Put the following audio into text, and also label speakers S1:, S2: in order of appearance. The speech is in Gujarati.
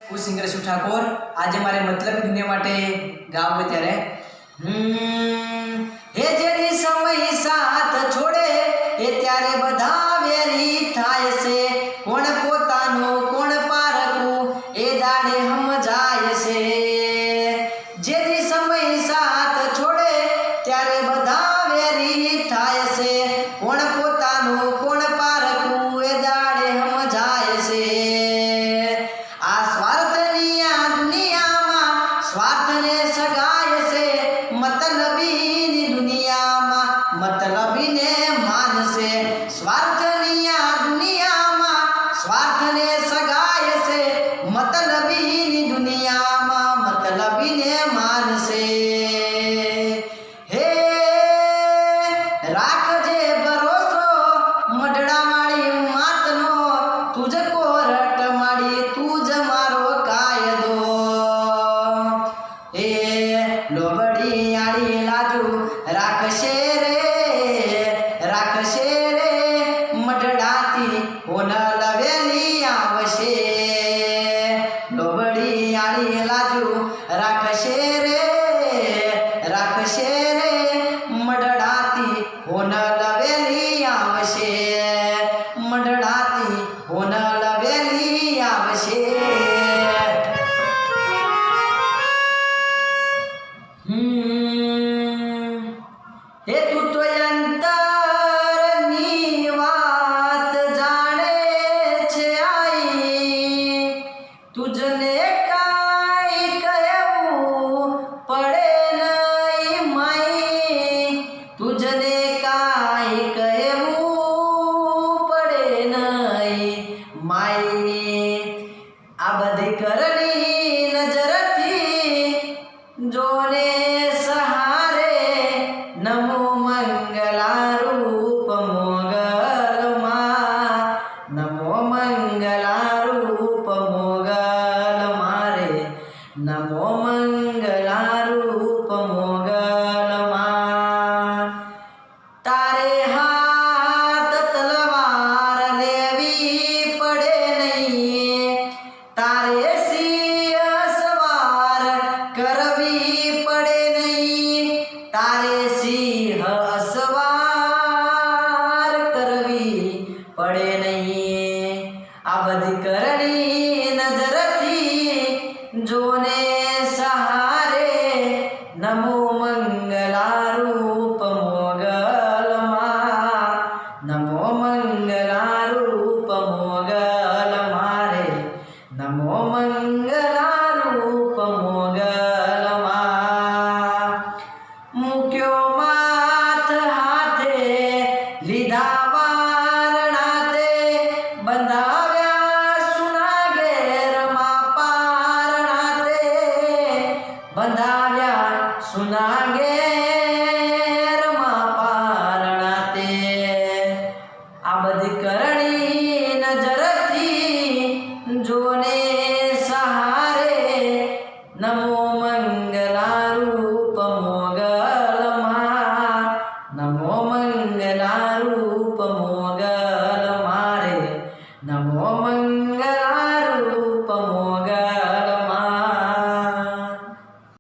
S1: હું સિંગર શિવ ઠાકોર આજે મારે મતલબી દુનિયા માટે ગાવું ત્યારે હે જેની સમય સાથ છોડે એ ત્યારે બધા વેરી થાય છે કોણ પોતાનું કોણ પારકું એ દાડે સમજાય છે જેની સમય સાથ છોડે ત્યારે બધા વેરી થાય છે કોણ પોતાનું કોણ પારકું એ દાડે સમજાય છે આ સ્વાર્થની આ દુનિયામાં સ્વાર્થને સગાય છે મતલબીની દુનિયામાં મતલબીને માનશે સ્વાર્થની આ દુનિયામાં સ્વાર્થને સગાય છે મતલબીની દુનિયામાં મતલબીને માનશે હે રાખજે ભરોસો મઢડા માળી માતનો તુજ કોરટ માળી તુજ મારો કાયદો હે લોબડી આડી લાજુ રાખશે રે મઢડાથી હોન લવેલી આવશે લોબડી આડી લાજુ રાખશે રે મઢડાથી હોન લવેલી આવશે મઢડાથી હોન લવેલી આવશે હે તું તો અંતરની વાત જાણે છે આઈ તુજને કાઈ કહેવું પડે નહીં માઈ તુજને કાઈ કહેવું પડે નહીં માઈ આ બધી કરણી નજરથી જોને સહારે નમો મંગલા રૂપ મોગલમાં નમો મંગલા રૂપ મોગલ મારે નમો મંગલા રૂપ મોગલમાં તારે હાથ તલવાર લેવી પડે નહીં તારે સિંહ સવાર કરવી પડે નહીં તારે સિંહ સવાર કરવી પડે નહીં આ બધી કરણી નજરથી જોને સહારે નમો મંગલા રૂપ મોગલમાં નમો મંગલા રૂપ મોગલ મારે નમો મંગલા રૂપ